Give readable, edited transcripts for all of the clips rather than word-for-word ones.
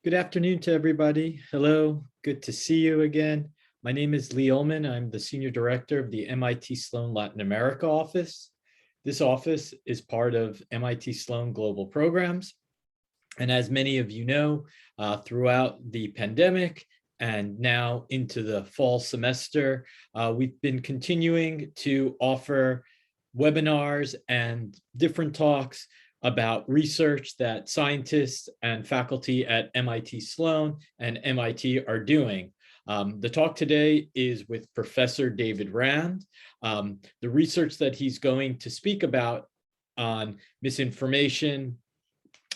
Good afternoon to everybody. Hello, good to see you again. My name is Lee Ullman. I'm the Senior Director of the MIT Sloan Latin America office. This office is part of MIT Sloan Global Programs. And as many of you know, throughout the pandemic and now into the fall semester, we've been continuing to offer webinars and different talks about research that scientists and faculty at MIT Sloan and MIT are doing. The talk today is with Professor David Rand. The research that he's going to speak about on misinformation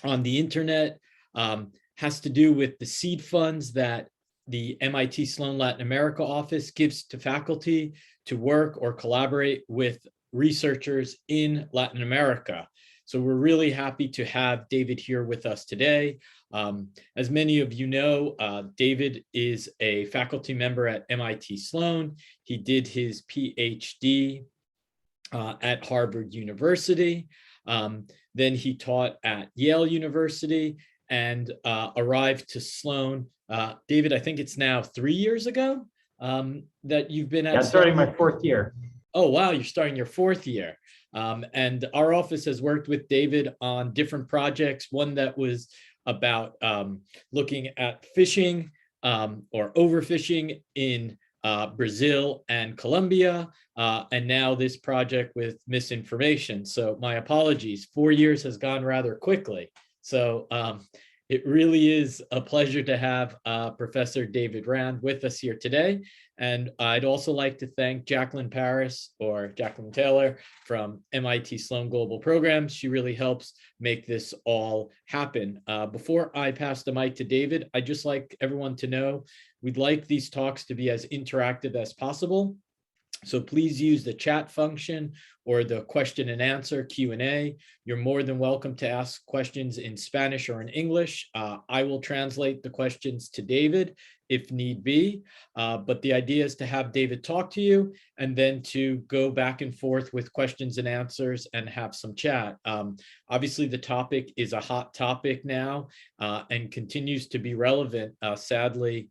on the internet has to do with the seed funds that the MIT Sloan Latin America office gives to faculty to work or collaborate with researchers in Latin America. So we're really happy to have David here with us today. As many of you know, David is a faculty member at MIT Sloan. He did his PhD at Harvard University. Then he taught at Yale University and arrived to Sloan. David, I think it's now 3 years ago that you've been at Sloan. Starting my fourth year. Oh, wow, you're starting your fourth year. And our office has worked with David on different projects, one that was about looking at fishing or overfishing in Brazil and Colombia, and now this project with misinformation. So my apologies, 4 years has gone rather quickly. So it really is a pleasure to have Professor David Rand with us here today. And I'd also like to thank Jacqueline Paris or Jacqueline Taylor from MIT Sloan Global Programs. She really helps make this all happen. Before I pass the mic to David, I'd just like everyone to know we'd like these talks to be as interactive as possible. So please use the chat function or the question and answer Q&A. You're more than welcome to ask questions in Spanish or in English. I will translate the questions to David if need be, but the idea is to have David talk to you and then to go back and forth with questions and answers and have some chat. Obviously, the topic is a hot topic now and continues to be relevant, sadly,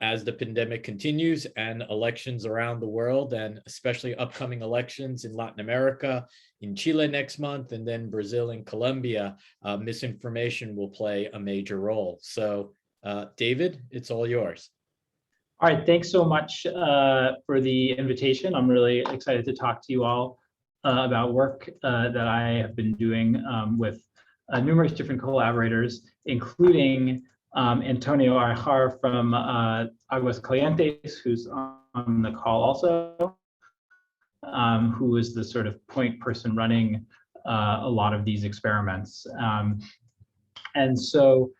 as the pandemic continues and elections around the world, and especially upcoming elections in Latin America, in Chile next month, and then Brazil and Colombia, misinformation will play a major role. So David, it's all yours. All right, thanks so much for the invitation. I'm really excited to talk to you all about work that I have been doing with numerous different collaborators, including Antonio Arjar from Aguascalientes, who's on the call also, who is the sort of point person running a lot of these experiments. And so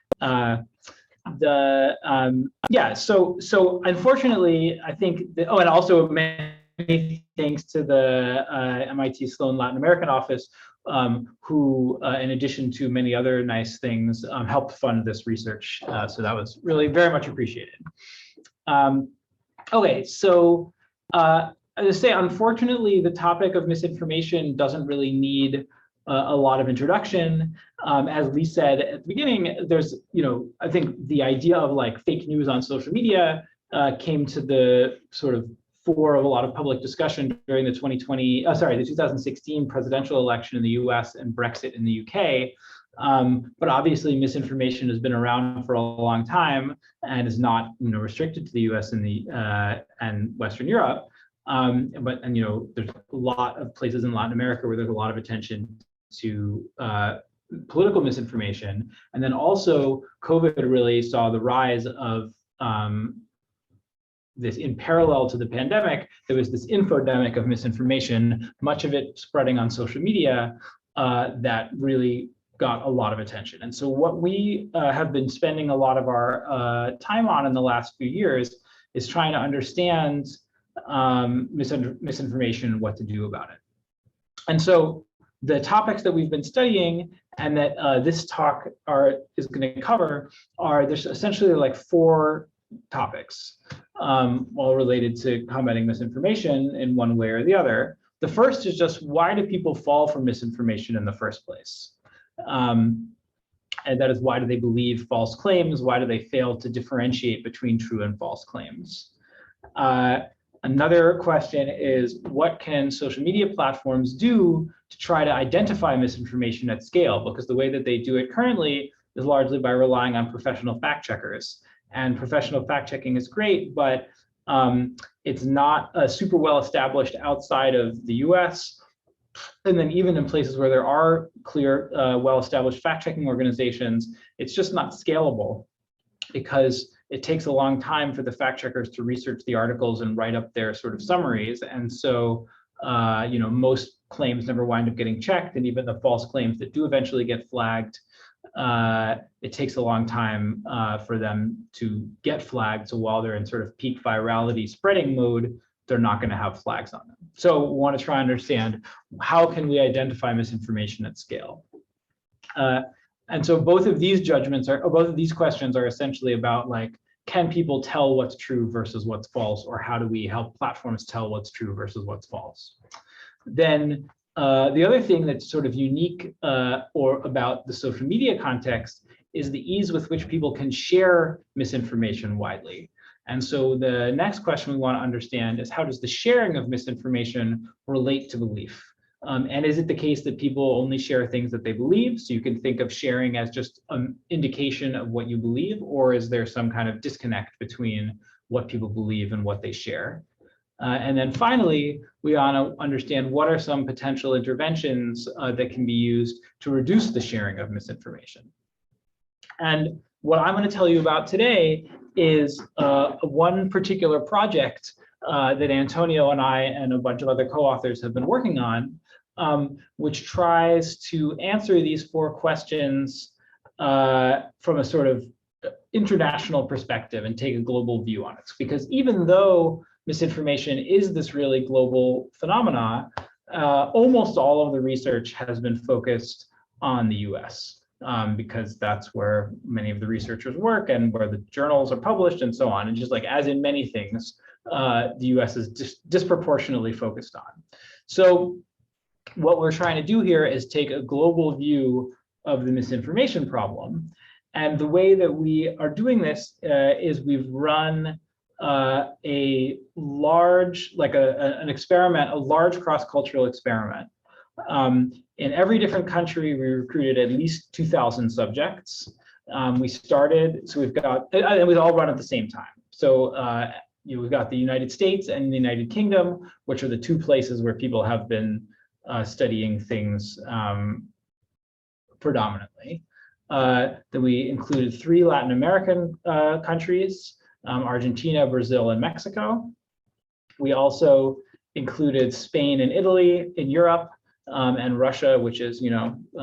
so unfortunately, I think and also many thanks to the MIT Sloan Latin American office, who, in addition to many other nice things, helped fund this research. So that was really very much appreciated. Okay, so as I say, unfortunately, the topic of misinformation doesn't really need a lot of introduction. As Lee said at the beginning, there's, I think the idea of like fake news on social media came to the sort of fore of a lot of public discussion during the 2016 presidential election in the US and Brexit in the UK. But obviously misinformation has been around for a long time and is not restricted to the US and and Western Europe. But there's a lot of places in Latin America where there's a lot of attention to political misinformation. And then also COVID really saw the rise of this, in parallel to the pandemic, there was this infodemic of misinformation, much of it spreading on social media, that really got a lot of attention. And so what we have been spending a lot of our time on in the last few years is trying to understand misinformation and what to do about it. And so the topics that we've been studying and that this talk is going to cover there's essentially like 4 topics, all related to combating misinformation in one way or the other. The first is just, why do people fall for misinformation in the first place? And that is, why do they believe false claims? Why do they fail to differentiate between true and false claims? Another question is, what can social media platforms do to try to identify misinformation at scale? Because the way that they do it currently is largely by relying on professional fact checkers. And professional fact checking is great, but it's not super well established outside of the US. And then even in places where there are clear, well-established fact-checking organizations, it's just not scalable, because it takes a long time for the fact checkers to research the articles and write up their sort of summaries. And so, most claims never wind up getting checked, and even the false claims that do eventually get flagged, it takes a long time for them to get flagged. So while they're in sort of peak virality spreading mode, they're not going to have flags on them. So we want to try and understand, how can we identify misinformation at scale? And so both of these questions are essentially about, like, can people tell what's true versus what's false, or how do we help platforms tell what's true versus what's false? Then the other thing that's sort of unique or about the social media context is the ease with which people can share misinformation widely. And so the next question we want to understand is, how does the sharing of misinformation relate to belief? And is it the case that people only share things that they believe? So you can think of sharing as just an indication of what you believe, or is there some kind of disconnect between what people believe and what they share? And then finally, we want to understand, what are some potential interventions that can be used to reduce the sharing of misinformation? And what I'm going to tell you about today is one particular project that Antonio and I and a bunch of other co-authors have been working on, which tries to answer these 4 questions from a sort of international perspective and take a global view on it. Because even though misinformation is this really global phenomena, almost all of the research has been focused on the US. Because that's where many of the researchers work and where the journals are published and so on. And just like, as in many things, the US is disproportionately focused on. So what we're trying to do here is take a global view of the misinformation problem. And the way that we are doing this is we've run a large, like an experiment, a large cross-cultural experiment. In every different country, we recruited at least 2,000 subjects. We started, so we've got, and we all run at the same time. So we've got the United States and the United Kingdom, which are the 2 places where people have been studying things predominantly. Then we included 3 Latin American countries, Argentina, Brazil, and Mexico. We also included Spain and Italy in Europe, and Russia, which is,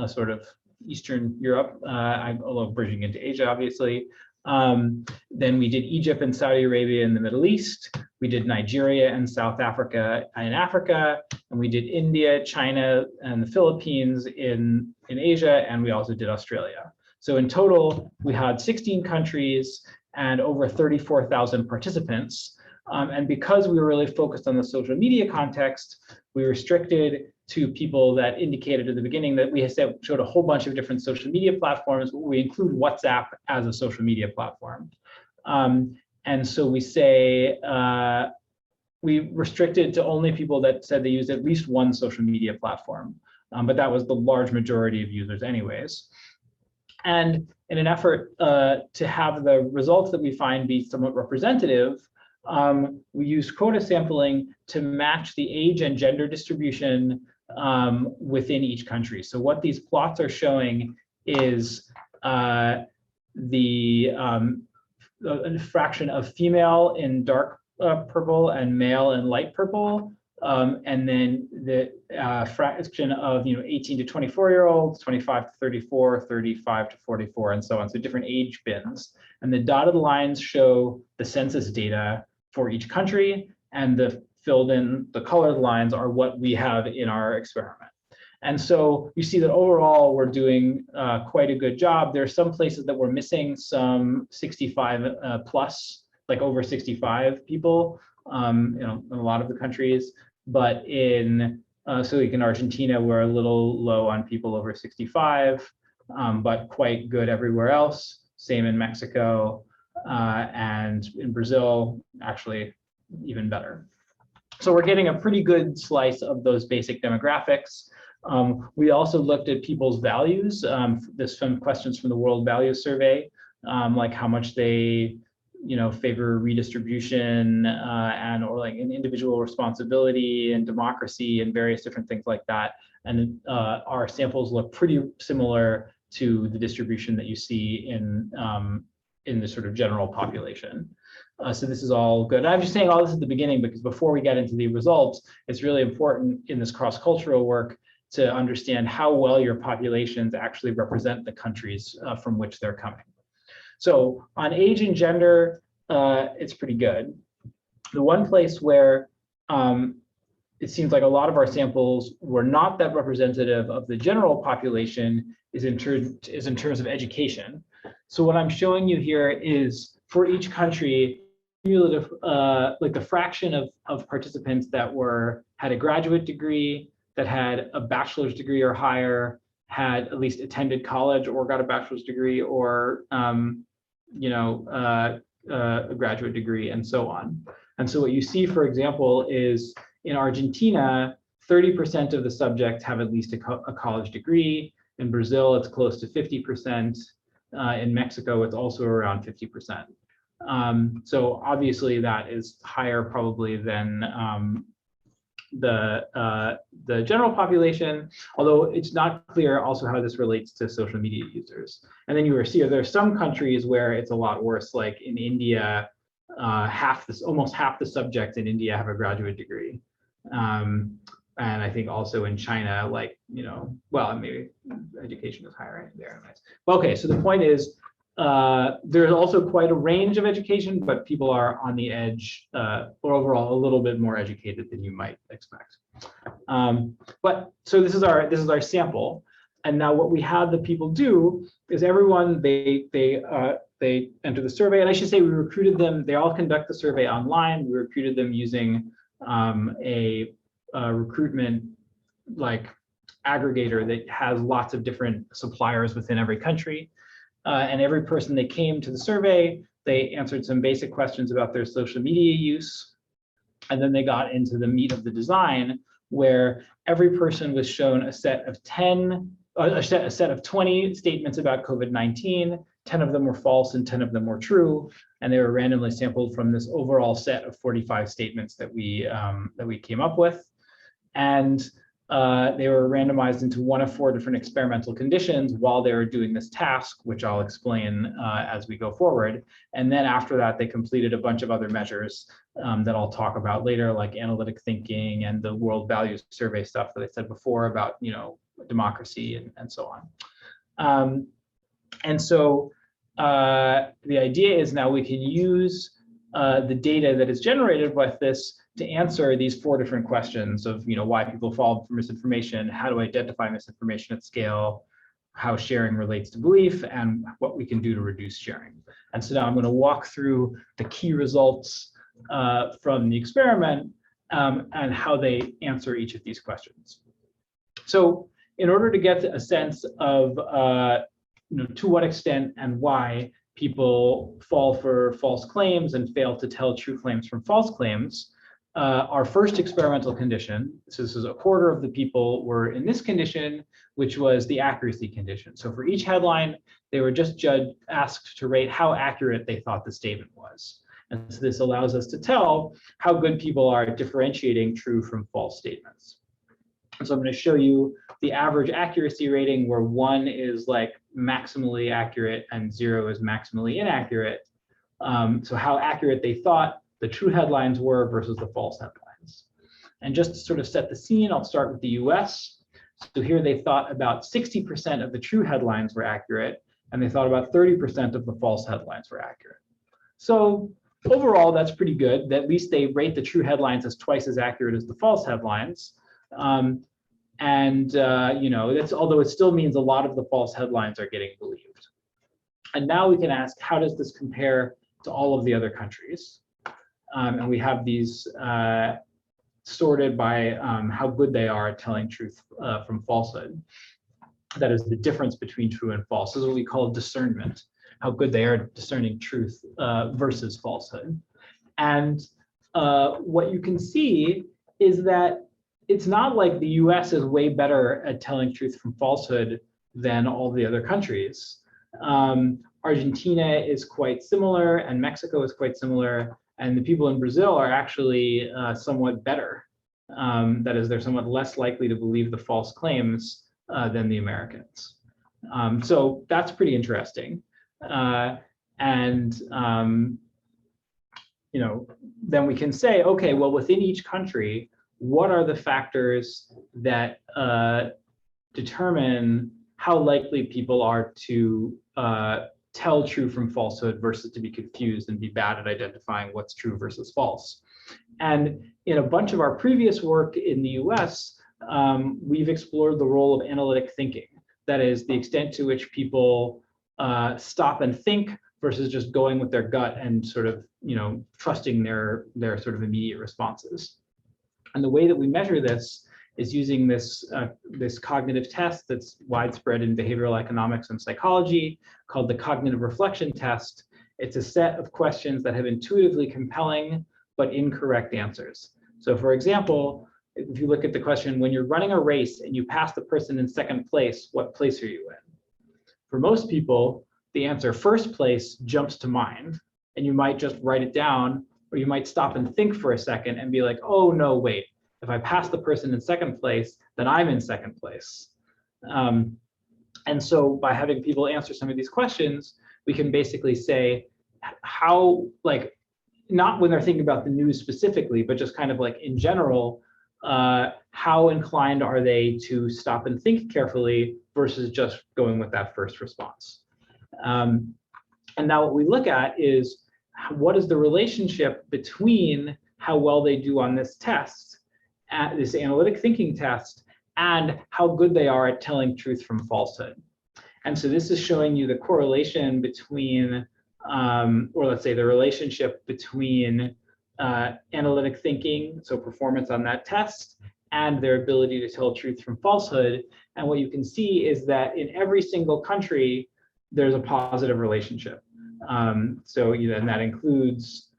sort of Eastern Europe, although bridging into Asia, obviously. Then we did Egypt and Saudi Arabia in the Middle East. We did Nigeria and South Africa in Africa, and we did India, China, and the Philippines in Asia, and we also did Australia. So in total, we had 16 countries and over 34,000 participants. And because we were really focused on the social media context, we restricted to people that indicated at the beginning that we showed a whole bunch of different social media platforms. We include WhatsApp as a social media platform. And so we say, we restricted to only people that said they used at least one social media platform. But that was the large majority of users anyways. And in an effort to have the results that we find be somewhat representative, we use quota sampling to match the age and gender distribution within each country. So what these plots are showing is the fraction of female in dark purple and male in light purple, and then the fraction of 18 to 24-year-olds, 25 to 34, 35 to 44, and so on. So different age bins. And the dotted lines show the census data for each country, and the filled in, the colored lines are what we have in our experiment. And so you see that overall we're doing quite a good job. There are some places that we're missing some 65 plus, like over 65 people, in a lot of the countries. But so like in Argentina, we're a little low on people over 65. but quite good everywhere else. Same in Mexico, and in Brazil, actually even better. So we're getting a pretty good slice of those basic demographics. We also looked at people's values. This from questions from the World Values Survey, like how much they, favor redistribution or like an individual responsibility and democracy and various different things like that. And our samples look pretty similar to the distribution that you see in the sort of general population. So this is all good. And I'm just saying all this at the beginning because before we get into the results, it's really important in this cross-cultural work to understand how well your populations actually represent the countries from which they're coming. So on age and gender, it's pretty good. The one place where it seems like a lot of our samples were not that representative of the general population is in terms of education. So what I'm showing you here is for each country, cumulative, like the fraction of participants that had a graduate degree, that had a bachelor's degree or higher, had at least attended college or got a bachelor's degree or a graduate degree and so on. And so what you see, for example, is in Argentina, 30% of the subjects have at least a college degree. In Brazil, it's close to 50%. In Mexico, it's also around 50%. So obviously that is higher probably than the general population, although it's not clear also how this relates to social media users. And then you see there are some countries where it's a lot worse, like in India, almost half the subjects in India have a graduate degree. And I think also in China, like, well, maybe education is higher right there. Okay, so the point is, there's also quite a range of education, but people are on the edge, or overall a little bit more educated than you might expect. But so this is our sample, and now what we had the people do is everyone they enter the survey, and I should say we recruited them. They all conduct the survey online. We recruited them using a recruitment like aggregator that has lots of different suppliers within every country. And every person that came to the survey, they answered some basic questions about their social media use. And then they got into the meat of the design, where every person was shown a set of 20 statements about COVID-19. 10 of them were false and 10 of them were true. And they were randomly sampled from this overall set of 45 statements that we came up with. And they were randomized into one of 4 different experimental conditions while they were doing this task, which I'll explain as we go forward. And then after that, they completed a bunch of other measures that I'll talk about later, like analytic thinking and the World Values Survey stuff that I said before about, democracy and so on. And so the idea is now we can use the data that is generated with this to answer these 4 different questions of why people fall for misinformation, how to identify misinformation at scale, how sharing relates to belief, and what we can do to reduce sharing. And so now I'm going to walk through the key results from the experiment and how they answer each of these questions. So in order to get a sense of to what extent and why people fall for false claims and fail to tell true claims from false claims, our first experimental condition, so this is a quarter of the people were in this condition, which was the accuracy condition. So for each headline, they were just asked to rate how accurate they thought the statement was. And so this allows us to tell how good people are at differentiating true from false statements. So I'm going to show you the average accuracy rating, where 1 is like maximally accurate and 0 is maximally inaccurate. So how accurate they thought the true headlines were versus the false headlines. And just to sort of set the scene, I'll start with the US. So here they thought about 60% of the true headlines were accurate, and they thought about 30% of the false headlines were accurate. So overall, that's pretty good. At least they rate the true headlines as twice as accurate as the false headlines. That's, although it still means a lot of the false headlines are getting believed. And now we can ask, how does this compare to all of the other countries? And we have these sorted by how good they are at telling truth from falsehood. That is the difference between true and false. This is what we call discernment, how good they are at discerning truth versus falsehood. And what you can see is that it's not like the US is way better at telling truth from falsehood than all the other countries. Argentina is quite similar, and Mexico is quite similar, and the people in Brazil are actually somewhat better. That is, they're somewhat less likely to believe the false claims than the Americans. So that's pretty interesting. You know, then we can say, okay, well, within each country, what are the factors that determine how likely people are to tell true from falsehood versus to be confused and be bad at identifying what's true versus false? And in a bunch of our previous work in the US, we've explored the role of analytic thinking. That is, the extent to which people stop and think versus just going with their gut and sort of, you know, trusting their sort of immediate responses. And the way that we measure this is using this cognitive test that's widespread in behavioral economics and psychology called the cognitive reflection test. It's a set of questions that have intuitively compelling but incorrect answers. So for example, if you look at the question, when you're running a race and you pass the person in second place, what place are you in? For most people, the answer first place jumps to mind, and you might just write it down, or you might stop and think for a second and be like, oh no, wait, if I pass the person in second place, then I'm in second place. And so by having people answer some of these questions, we can basically say how, like, not when they're thinking about the news specifically, but just kind of like in general, how inclined are they to stop and think carefully versus just going with that first response. And now what we look at is what is the relationship between how well they do on this test, this analytic thinking test, and how good they are at telling truth from falsehood. And so this is showing you the correlation between, or let's say the relationship between analytic thinking, so performance on that test, and their ability to tell truth from falsehood. And what you can see is that in every single country, there's a positive relationship. So, you know, and that includes,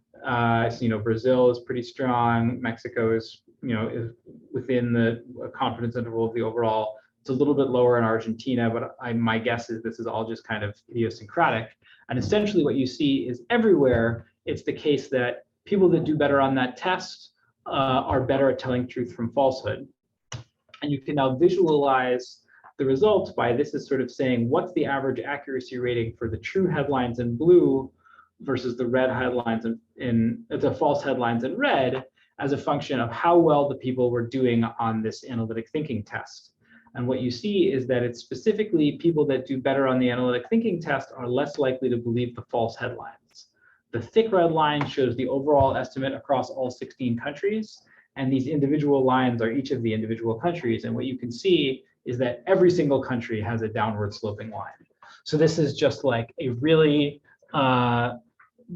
you know, Brazil is pretty strong. Mexico is, you know, is within the confidence interval of the overall. It's a little bit lower in Argentina, but my guess is this is all just kind of idiosyncratic. And essentially what you see is everywhere, it's the case that people that do better on that test are better at telling truth from falsehood. And you can now visualize the results by this is sort of saying, what's the average accuracy rating for the true headlines in blue versus the red headlines in the false headlines in red as a function of how well the people were doing on this analytic thinking test. And what you see is that it's specifically people that do better on the analytic thinking test are less likely to believe the false headlines. The thick red line shows the overall estimate across all 16 countries, and these individual lines are each of the individual countries. And what you can see is that every single country has a downward sloping line. So this is just like a really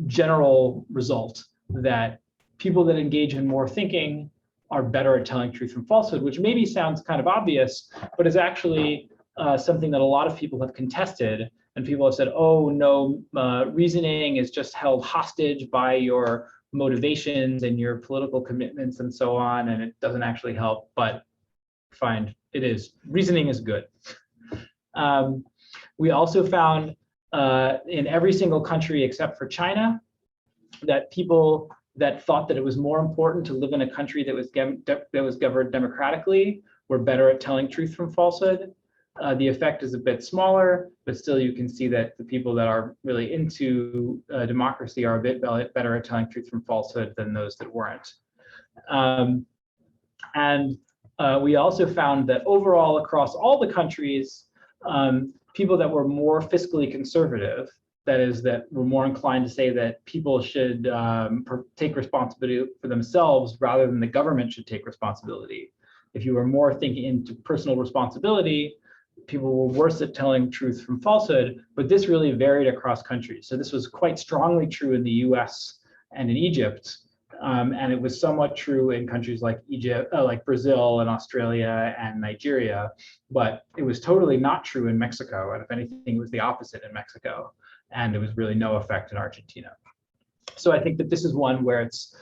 general result that people that engage in more thinking are better at telling truth from falsehood, which maybe sounds kind of obvious, but is actually something that a lot of people have contested. And people have said, oh no, reasoning is just held hostage by your motivations and your political commitments and so on, and it doesn't actually help, but fine, it is. Reasoning is good. We also found in every single country except for China that people that thought that it was more important to live in a country that was governed democratically were better at telling truth from falsehood. The effect is a bit smaller, but still you can see that the people that are really into democracy are a bit better at telling truth from falsehood than those that weren't. We also found that overall across all the countries, people that were more fiscally conservative, that is, that were more inclined to say that people should take responsibility for themselves rather than the government should take responsibility. If you were more thinking into personal responsibility, people were worse at telling truth from falsehood, but this really varied across countries. So this was quite strongly true in the US and in Egypt, And it was somewhat true in countries like Egypt, like Brazil and Australia and Nigeria, but it was totally not true in Mexico. And if anything, it was the opposite in Mexico. And there was really no effect in Argentina. So I think that this is one where it's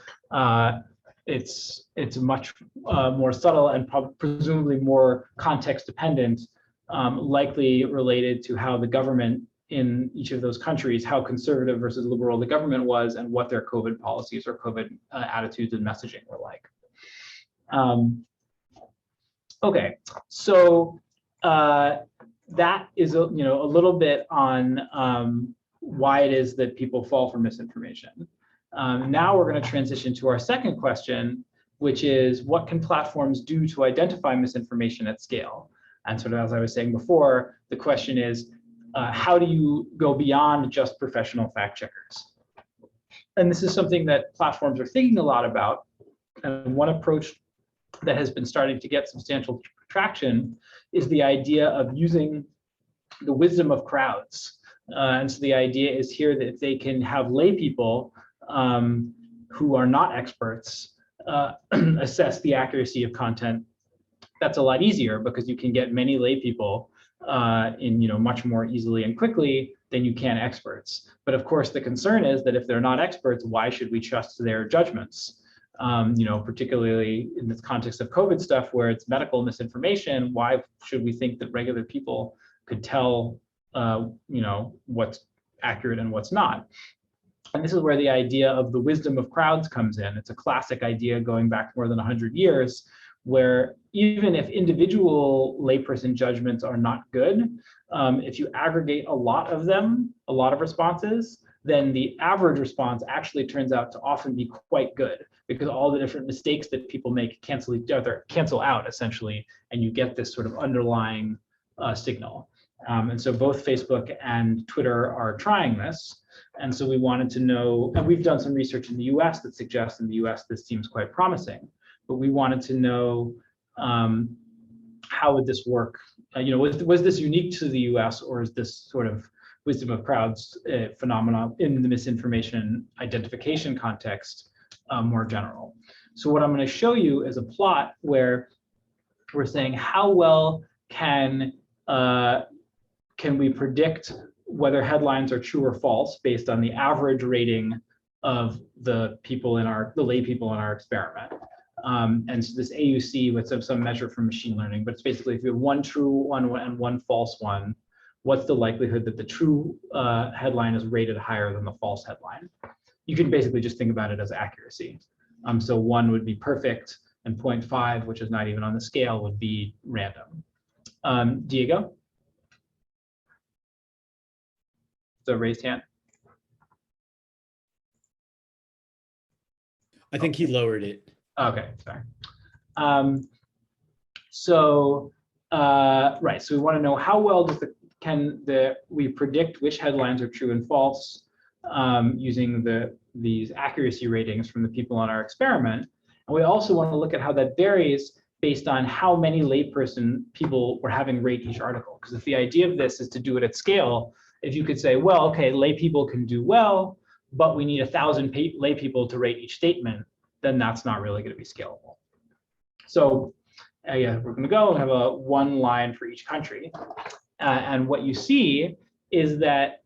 much more subtle and presumably more context dependent, likely related to how the government in each of those countries, how conservative versus liberal the government was, and what their COVID policies or COVID attitudes and messaging were like. Okay, so that is a little bit on why it is that people fall for misinformation. Now we're going to transition to our second question, which is what can platforms do to identify misinformation at scale? And sort of as I was saying before, the question is, how do you go beyond just professional fact checkers? And this is something that platforms are thinking a lot about. And one approach that has been starting to get substantial traction is the idea of using the wisdom of crowds. And so the idea is here that they can have lay people who are not experts assess the accuracy of content. That's a lot easier because you can get many lay people in much more easily and quickly than you can experts. But of course, the concern is that if they're not experts, why should we trust their judgments? Particularly in this context of COVID stuff, where it's medical misinformation, why should we think that regular people could tell, what's accurate and what's not? And this is where the idea of the wisdom of crowds comes in. It's a classic idea going back more than 100 years, where even if individual layperson judgments are not good, if you aggregate a lot of them, a lot of responses, then the average response actually turns out to often be quite good, because all the different mistakes that people make cancel each other, cancel out essentially, and you get this sort of underlying signal. And so both Facebook and Twitter are trying this. And so we wanted to know, and we've done some research in the US that suggests in the US this seems quite promising, but we wanted to know how would this work? Was this unique to the US, or is this sort of wisdom of crowds phenomena in the misinformation identification context more general? So what I'm going to show you is a plot where we're saying how well can we predict whether headlines are true or false based on the average rating of the lay people in our experiment. And so this AUC with some measure from machine learning, but it's basically if you have one true one and one false one, what's the likelihood that the true headline is rated higher than the false headline? You can basically just think about it as accuracy. So 1 would be perfect, and 0.5, which is not even on the scale, would be random. Diego? So raised hand. I think he lowered it. Okay, sorry. Right, so we want to know how well can we predict which headlines are true and false using these accuracy ratings from the people on our experiment. And we also want to look at how that varies based on how many layperson people were having rate each article. Because if the idea of this is to do it at scale, if you could say, well, okay, lay people can do well, but we need 1,000 lay people to rate each statement, then that's not really going to be scalable. So yeah, we're going to go and have one line for each country. And what you see is that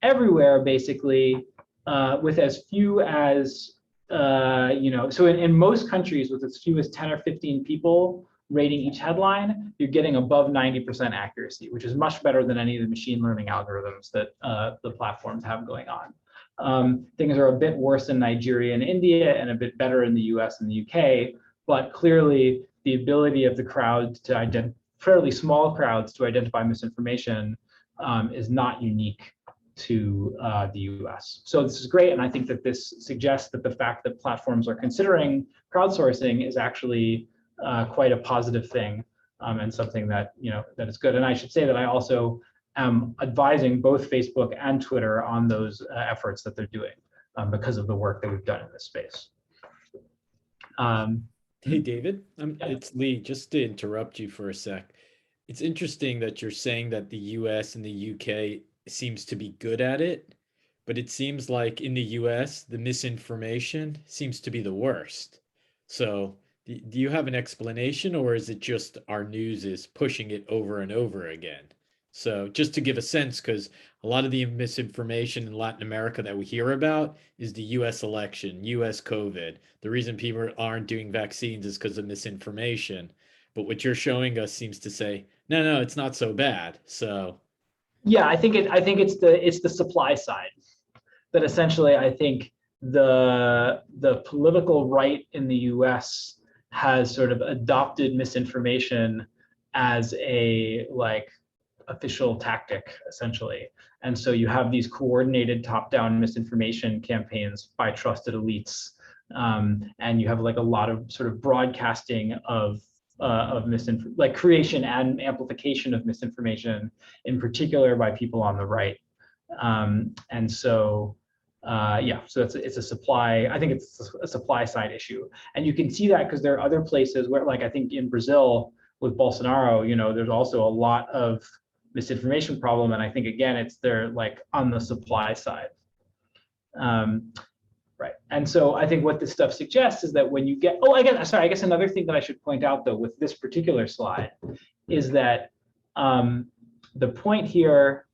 everywhere, basically, with as few as, so in most countries with as few as 10 or 15 people rating each headline, you're getting above 90% accuracy, which is much better than any of the machine learning algorithms that the platforms have going on. Things are a bit worse in Nigeria and India, and a bit better in the US and the UK, but clearly the ability of the crowd to fairly small crowds to identify misinformation is not unique to the US. So this is great, and I think that this suggests that the fact that platforms are considering crowdsourcing is actually quite a positive thing, and something that that is good. And I should say that I also am advising both Facebook and Twitter on those efforts that they're doing because of the work that we've done in this space. Hey, David, it's Lee. Just to interrupt you for a sec. It's interesting that you're saying that the US and the UK seems to be good at it, but it seems like in the US, the misinformation seems to be the worst. So, do you have an explanation, or is it just our news is pushing it over and over again? So, just to give a sense, because a lot of the misinformation in Latin America that we hear about is the US election, US COVID. The reason people aren't doing vaccines is because of misinformation. But what you're showing us seems to say, no, no, it's not so bad. So, Yeah, I think it's the supply side that essentially I think the political right in the US has sort of adopted misinformation as a like official tactic essentially. And so you have these coordinated top-down misinformation campaigns by trusted elites. And you have like a lot of sort of broadcasting of misinformation, like creation and amplification of misinformation, in particular by people on the right. And so, yeah, so it's a supply. I think it's a supply side issue, and you can see that because there are other places where, like I think in Brazil with Bolsonaro, there's also a lot of misinformation problem, and I think again it's they're like on the supply side. Right. And so I think what this stuff suggests is that when you get, I guess another thing that I should point out though with this particular slide is that the point here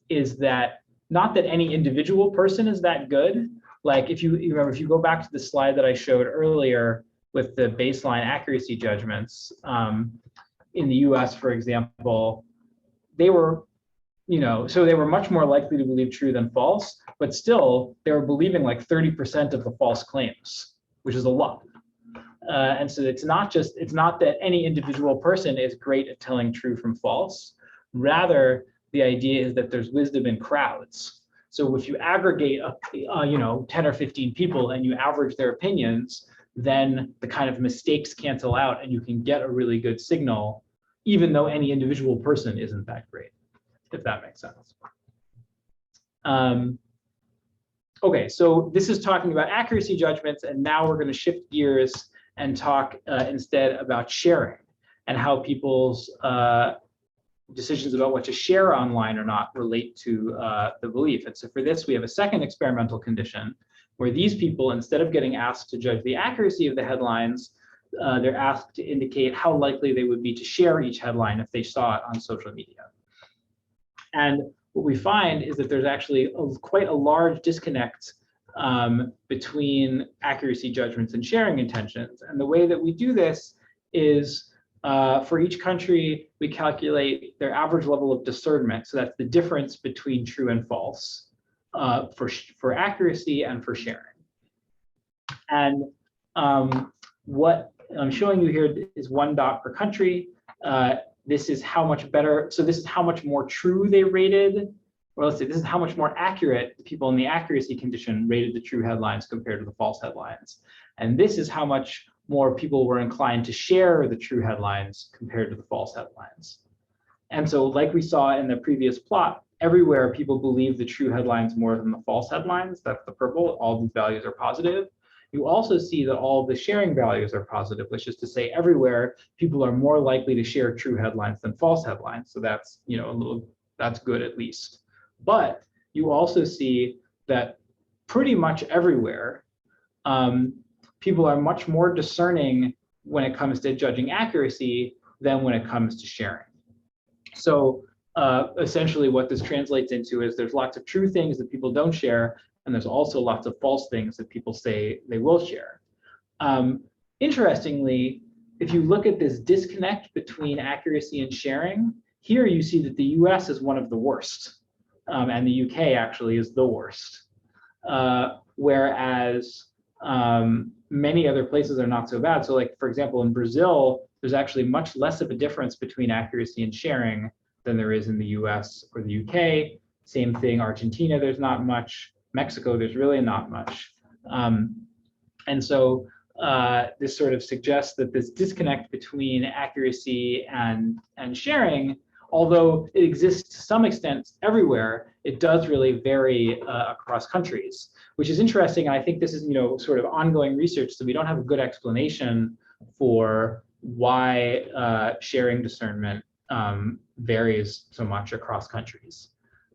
is that not that any individual person is that good. Like if you remember, if you go back to the slide that I showed earlier with the baseline accuracy judgments in the US, for example, they were so they were much more likely to believe true than false, but still they were believing like 30% of the false claims, which is a lot. And so it's not that any individual person is great at telling true from false. Rather, the idea is that there's wisdom in crowds. So if you aggregate 10 or 15 people and you average their opinions, then the kind of mistakes cancel out and you can get a really good signal, even though any individual person isn't that great, if that makes sense. Okay, so this is talking about accuracy judgments, and now we're going to shift gears and talk instead about sharing and how people's decisions about what to share online or not relate to the belief. And so for this, we have a second experimental condition where these people, instead of getting asked to judge the accuracy of the headlines, they're asked to indicate how likely they would be to share each headline if they saw it on social media. And what we find is that there's actually quite a large disconnect between accuracy judgments and sharing intentions. And the way that we do this is for each country, we calculate their average level of discernment. So that's the difference between true and false for accuracy and for sharing. And what I'm showing you here is one dot per country. This is how much better, so this is how much more true they rated, or let's say this is how much more accurate the people in the accuracy condition rated the true headlines compared to the false headlines. And this is how much more people were inclined to share the true headlines compared to the false headlines. And so like we saw in the previous plot, everywhere people believe the true headlines more than the false headlines. That's the purple, all these values are positive. You also see that all the sharing values are positive, which is to say everywhere people are more likely to share true headlines than false headlines. So that's, that's good at least. But you also see that pretty much everywhere, people are much more discerning when it comes to judging accuracy than when it comes to sharing. So essentially what this translates into is there's lots of true things that people don't share, and there's also lots of false things that people say they will share. Interestingly, if you look at this disconnect between accuracy and sharing, here you see that the US is one of the worst, and the UK actually is the worst. Whereas many other places are not so bad. So like, for example, in Brazil, there's actually much less of a difference between accuracy and sharing than there is in the US or the UK. Same thing, Argentina, there's not much. Mexico, there's really not much. And so this sort of suggests that this disconnect between accuracy and sharing, although it exists to some extent everywhere, it does really vary across countries, which is interesting. And I think this is, sort of ongoing research, so we don't have a good explanation for why sharing discernment varies so much across countries.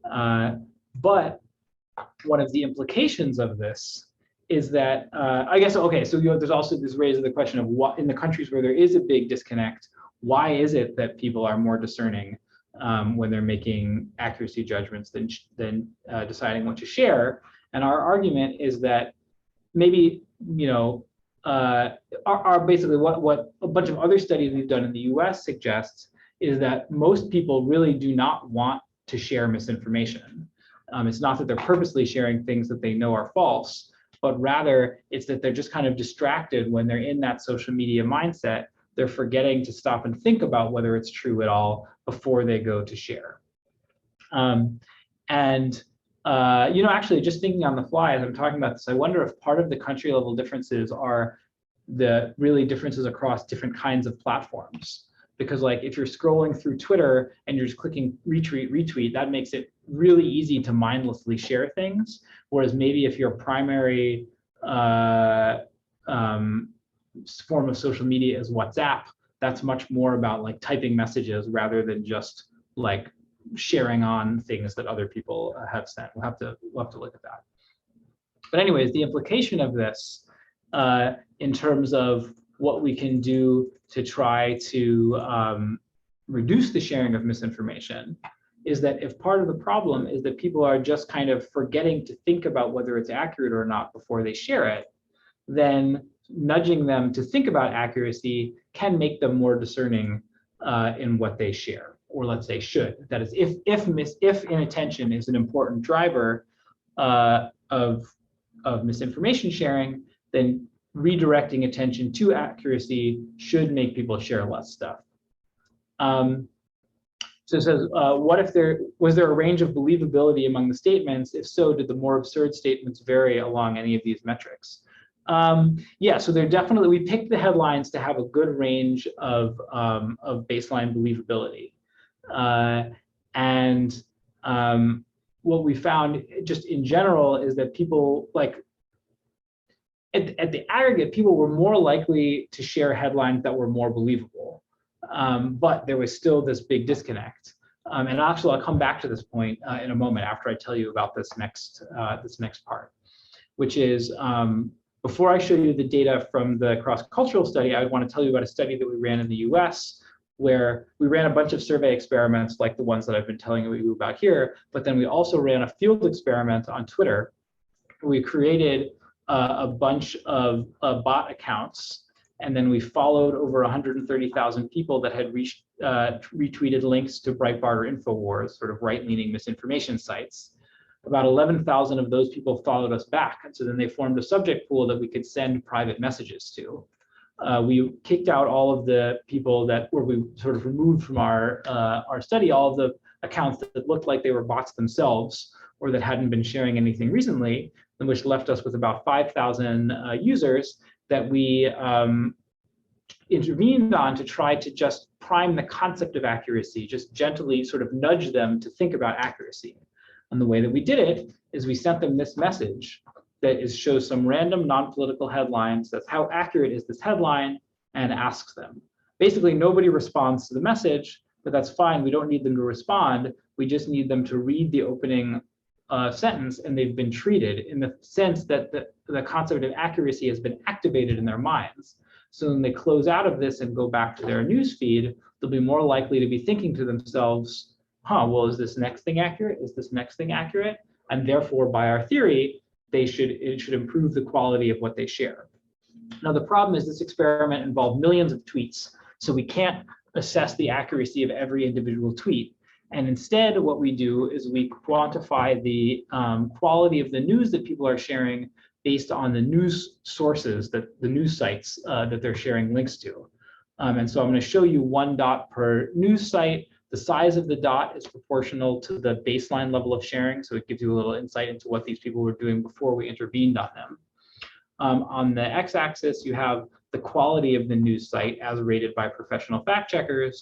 But one of the implications of this is that, I guess, okay, so there's also this raises the question of what, in the countries where there is a big disconnect, why is it that people are more discerning when they're making accuracy judgments than deciding what to share? And our argument is that maybe, basically what a bunch of other studies we've done in the US suggests is that most people really do not want to share misinformation. It's not that they're purposely sharing things that they know are false, but rather it's that they're just kind of distracted when they're in that social media mindset. They're forgetting to stop and think about whether it's true at all before they go to share. Actually, just thinking on the fly as I'm talking about this, I wonder if part of the country level differences are the really differences across different kinds of platforms. Because like if you're scrolling through Twitter and you're just clicking retweet, that makes it really easy to mindlessly share things. Whereas maybe if your primary form of social media is WhatsApp, that's much more about like typing messages rather than just like sharing on things that other people have sent. We'll have to look at that. But anyways, the implication of this in terms of what we can do to try to reduce the sharing of misinformation is that if part of the problem is that people are just kind of forgetting to think about whether it's accurate or not before they share it, then nudging them to think about accuracy can make them more discerning in what they share, or let's say should. That is, if inattention is an important driver of misinformation sharing, then redirecting attention to accuracy should make people share less stuff. So it says, what if was there a range of believability among the statements? If so, did the more absurd statements vary along any of these metrics? Yeah, so they're definitely, we picked the headlines to have a good range of baseline believability. What we found just in general is that people like, at the aggregate, people were more likely to share headlines that were more believable, but there was still this big disconnect. And actually, I'll come back to this point in a moment after I tell you about this next part, which is before I show you the data from the cross-cultural study, I want to tell you about a study that we ran in the US, where we ran a bunch of survey experiments like the ones that I've been telling you about here, but then we also ran a field experiment on Twitter. We created a bunch of bot accounts, and then we followed over 130,000 people that had retweeted links to Breitbart or InfoWars, sort of right-leaning misinformation sites. About 11,000 of those people followed us back, and so then they formed a subject pool that we could send private messages to. We kicked out all of the people that we sort of removed from our study, all of the accounts that looked like they were bots themselves or that hadn't been sharing anything recently, and which left us with about 5,000 users that we intervened on to try to just prime the concept of accuracy, just gently sort of nudge them to think about accuracy. And the way that we did it is we sent them this message that shows some random non-political headlines. That's how accurate is this headline, and asks them. Basically, nobody responds to the message, but that's fine. We don't need them to respond. We just need them to read the opening sentence, and they've been treated in the sense that the concept of accuracy has been activated in their minds. So when they close out of this and go back to their news feed, they'll be more likely to be thinking to themselves, well, is this next thing accurate? Is this next thing accurate? And therefore, by our theory, it should improve the quality of what they share. Now, the problem is this experiment involved millions of tweets, so we can't assess the accuracy of every individual tweet. And instead, what we do is we quantify the quality of the news that people are sharing based on the news sources, the news sites that they're sharing links to. And so I'm going to show you one dot per news site. The size of the dot is proportional to the baseline level of sharing, so it gives you a little insight into what these people were doing before we intervened on them. On the x-axis, you have the quality of the news site as rated by professional fact checkers,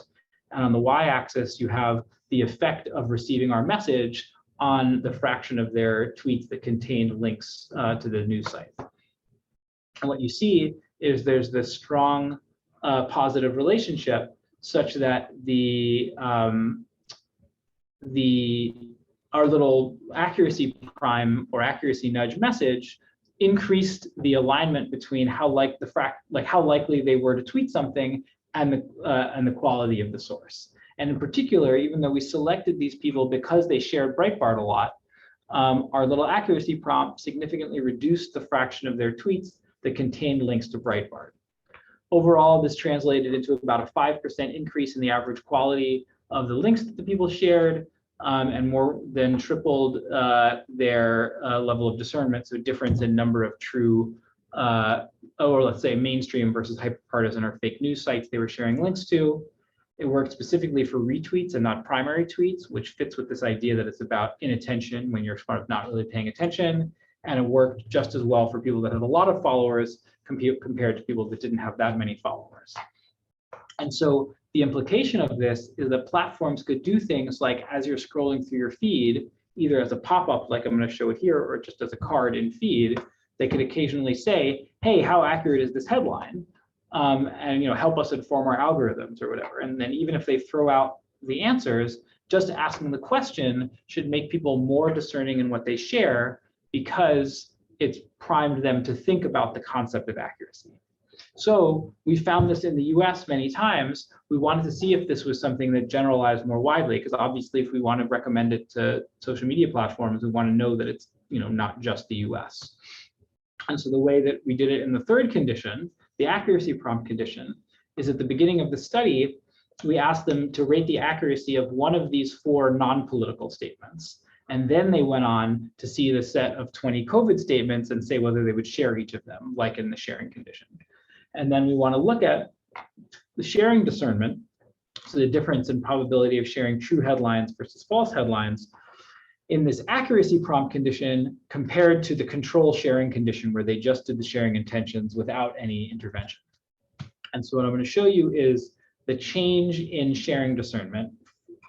and on the y-axis, you have the effect of receiving our message on the fraction of their tweets that contained links to the news site. And what you see is there's this strong positive relationship such that the our little accuracy prime or accuracy nudge message increased the alignment between how likely they were to tweet something and the quality of the source. And in particular, even though we selected these people because they shared Breitbart a lot, our little accuracy prompt significantly reduced the fraction of their tweets that contained links to Breitbart. Overall, this translated into about a 5% increase in the average quality of the links that the people shared, and more than tripled their level of discernment, so difference in number of true, or let's say mainstream versus hyperpartisan or fake news sites they were sharing links to. It worked specifically for retweets and not primary tweets, which fits with this idea that it's about inattention when you're sort of not really paying attention. And it worked just as well for people that had a lot of followers compared to people that didn't have that many followers. And so the implication of this is that platforms could do things like, as you're scrolling through your feed, either as a pop-up like I'm going to show it here, or just as a card in feed, they could occasionally say, hey, how accurate is this headline? And help us inform our algorithms or whatever. And then even if they throw out the answers, just asking the question should make people more discerning in what they share, because it's primed them to think about the concept of accuracy. So we found this in the US many times. We wanted to see if this was something that generalized more widely, because obviously if we want to recommend it to social media platforms, we want to know that it's not just the US. And so the way that we did it in the third condition, the accuracy prompt condition, is at the beginning of the study, we asked them to rate the accuracy of one of these 4 non-political statements. And then they went on to see the set of 20 COVID statements and say whether they would share each of them, like in the sharing condition. And then we want to look at the sharing discernment, so the difference in probability of sharing true headlines versus false headlines in this accuracy prompt condition compared to the control sharing condition, where they just did the sharing intentions without any intervention. And so what I'm going to show you is the change in sharing discernment,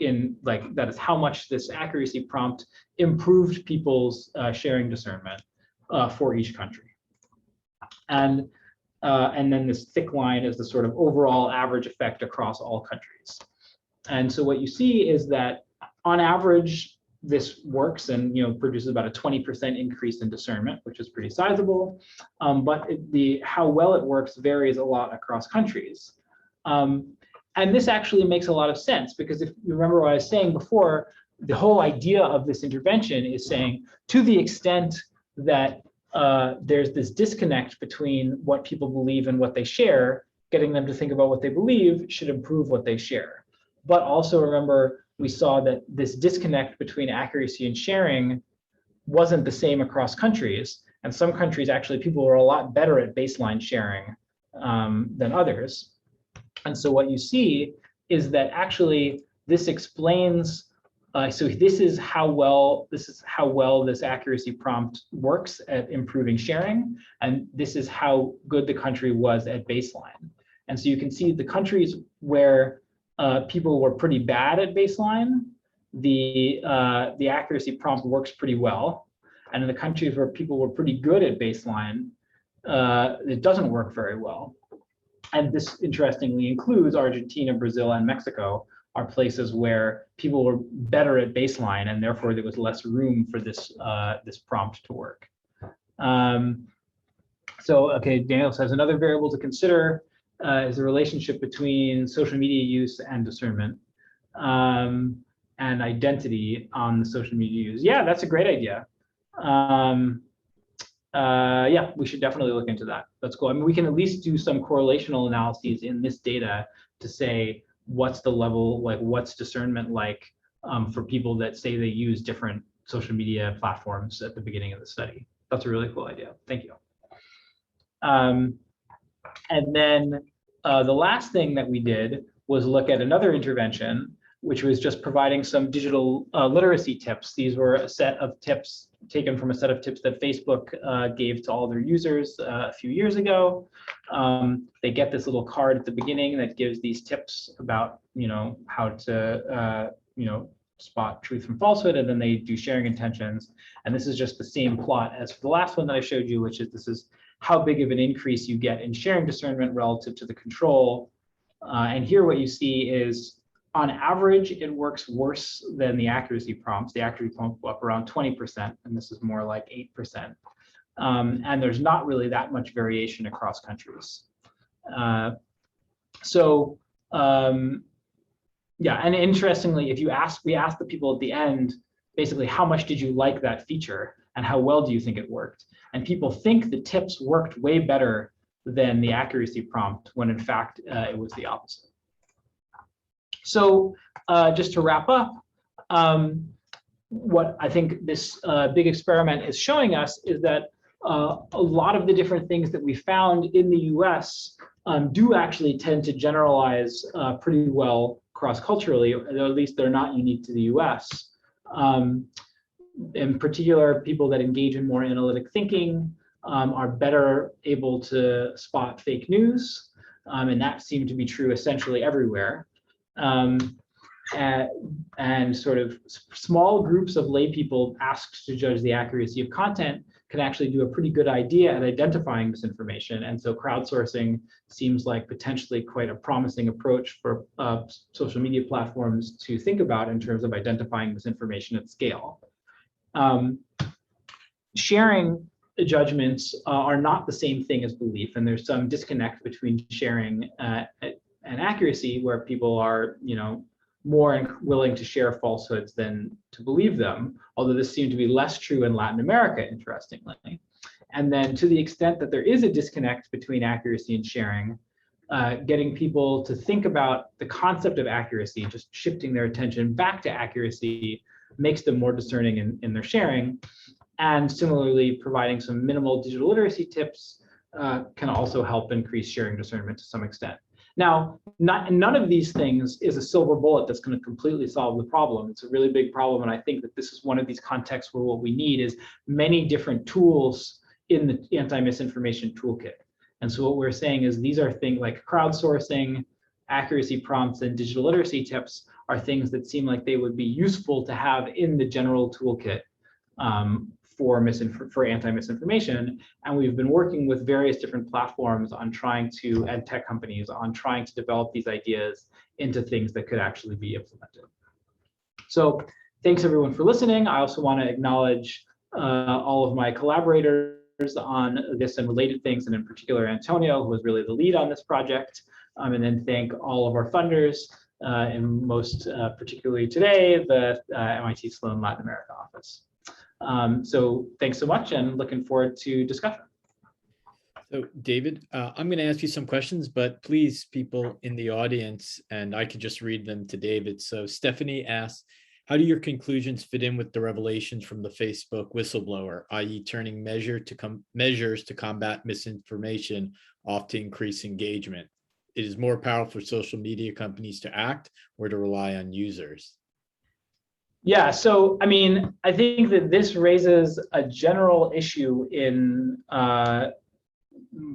that is how much this accuracy prompt improved people's sharing discernment for each country. And then this thick line is the sort of overall average effect across all countries. And so what you see is that on average, this works and produces about a 20% increase in discernment, which is pretty sizable. But how well it works varies a lot across countries. And this actually makes a lot of sense, because if you remember what I was saying before, the whole idea of this intervention is saying, to the extent that there's this disconnect between what people believe and what they share, getting them to think about what they believe should improve what they share. But also remember, we saw that this disconnect between accuracy and sharing wasn't the same across countries. And some countries, actually, people were a lot better at baseline sharing than others. And so what you see is that actually this explains, so this is how well this accuracy prompt works at improving sharing, and this is how good the country was at baseline. And so you can see the countries where people were pretty bad at baseline, the accuracy prompt works pretty well. And in the countries where people were pretty good at baseline, it doesn't work very well. And this, interestingly, includes Argentina, Brazil, and Mexico, are places where people were better at baseline, and therefore there was less room for this prompt to work. Okay, Daniel says another variable to consider is the relationship between social media use and discernment, and identity on the social media use. Yeah, that's a great idea. Yeah, we should definitely look into that. That's cool. I mean, we can at least do some correlational analyses in this data to say what's the level, what's discernment like for people that say they use different social media platforms at the beginning of the study. That's a really cool idea. Thank you. And then the last thing that we did was look at another intervention, which was just providing some digital literacy tips. These were a set of tips taken from a set of tips that Facebook gave to all their users a few years ago. They get this little card at the beginning that gives these tips about, how to, spot truth from falsehood, and then they do sharing intentions. And this is just the same plot as for the last one that I showed you, which is this is how big of an increase you get in sharing discernment relative to the control. And here what you see is on average, it works worse than the accuracy prompts. The accuracy prompts go up around 20%, and this is more like 8%. And there's not really that much variation across countries. Yeah, and interestingly, if you we asked the people at the end, basically, how much did you like that feature and how well do you think it worked? And people think the tips worked way better than the accuracy prompt, when in fact, it was the opposite. So just to wrap up, what I think this big experiment is showing us is that a lot of the different things that we found in the US do actually tend to generalize pretty well cross-culturally, or at least they're not unique to the US. In particular, people that engage in more analytic thinking are better able to spot fake news, and that seemed to be true essentially everywhere. And sort of small groups of lay people asked to judge the accuracy of content can actually do a pretty good idea at identifying misinformation. And so crowdsourcing seems like potentially quite a promising approach for social media platforms to think about in terms of identifying misinformation at scale. Sharing judgments are not the same thing as belief, and there's some disconnect between sharing and accuracy, where people are, more willing to share falsehoods than to believe them, although this seemed to be less true in Latin America, interestingly. And then to the extent that there is a disconnect between accuracy and sharing, getting people to think about the concept of accuracy, just shifting their attention back to accuracy, makes them more discerning in their sharing. And similarly, providing some minimal digital literacy tips can also help increase sharing discernment to some extent. Now, none of these things is a silver bullet that's going to completely solve the problem. It's a really big problem, and I think that this is one of these contexts where what we need is many different tools in the anti-misinformation toolkit. And so what we're saying is these are things like crowdsourcing, accuracy prompts, and digital literacy tips are things that seem like they would be useful to have in the general toolkit for anti-misinformation. And we've been working with various different platforms on trying to, and tech companies, on trying to develop these ideas into things that could actually be implemented. So thanks everyone for listening. I also want to acknowledge all of my collaborators on this and related things, and in particular Antonio, who was really the lead on this project. And then thank all of our funders, and most particularly today, the MIT Sloan Latin America office. So thanks so much, and looking forward to discussion. So David, I'm going to ask you some questions, but please, people in the audience, and I could just read them to David. So Stephanie asks, how do your conclusions fit in with the revelations from the Facebook whistleblower, i.e. turning measures to combat misinformation off to increase engagement? It is more powerful for social media companies to act or to rely on users? Yeah, so I mean, I think that this raises a general issue in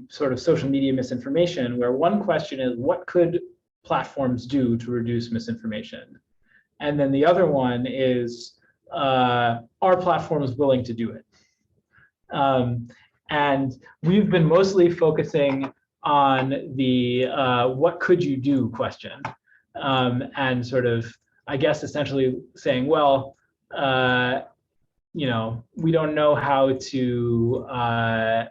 sort of social media misinformation, where one question is, what could platforms do to reduce misinformation? And then the other one is, are platforms willing to do it? And we've been mostly focusing on the what could you do question, and sort of, I guess, essentially saying, well, we don't know how to, I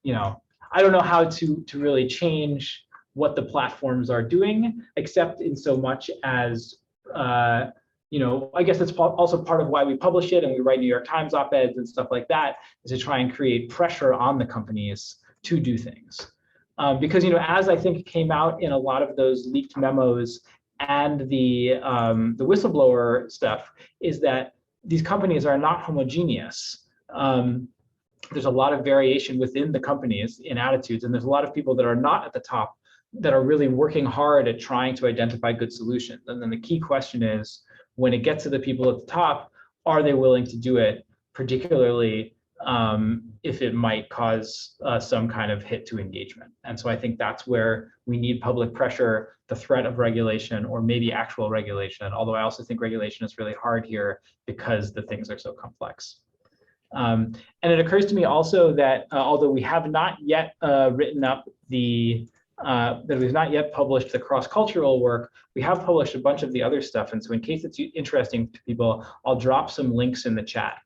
don't know how to really change what the platforms are doing, except in so much as, I guess that's also part of why we publish it and we write New York Times op-eds and stuff like that, is to try and create pressure on the companies to do things. Because, as I think came out in a lot of those leaked memos and the whistleblower stuff, is that these companies are not homogeneous. There's a lot of variation within the companies in attitudes, and there's a lot of people that are not at the top that are really working hard at trying to identify good solutions. And then the key question is, when it gets to the people at the top, are they willing to do it, particularly if it might cause some kind of hit to engagement? And so I think that's where we need public pressure, the threat of regulation, or maybe actual regulation, although I also think regulation is really hard here because the things are so complex. And it occurs to me also that although we have not yet written up the that we've not yet published the cross-cultural work. We have published a bunch of the other stuff. And so in case it's interesting to people, I'll drop some links in the chat.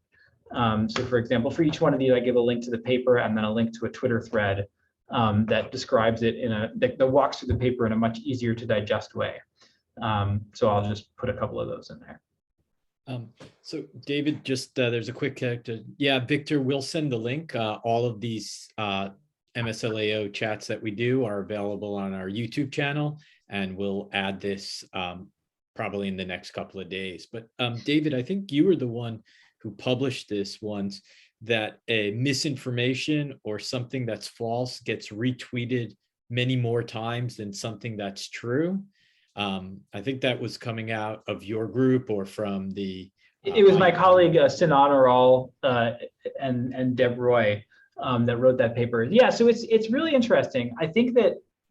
So for example, for each one of you, I give a link to the paper and then a link to a Twitter thread that describes it that walks through the paper in a much easier to digest way. So I'll just put a couple of those in there. So David, just there's a quick yeah, Victor, we'll send the link. All of these MSLAO chats that we do are available on our YouTube channel, and we'll add this probably in the next couple of days. But David, I think you were the one who published this once, that a misinformation or something that's false gets retweeted many more times than something that's true. I think that was coming out of your group or from the. It was my colleague Sinan Aral and Deb Roy that wrote that paper. Yeah, so it's really interesting. I think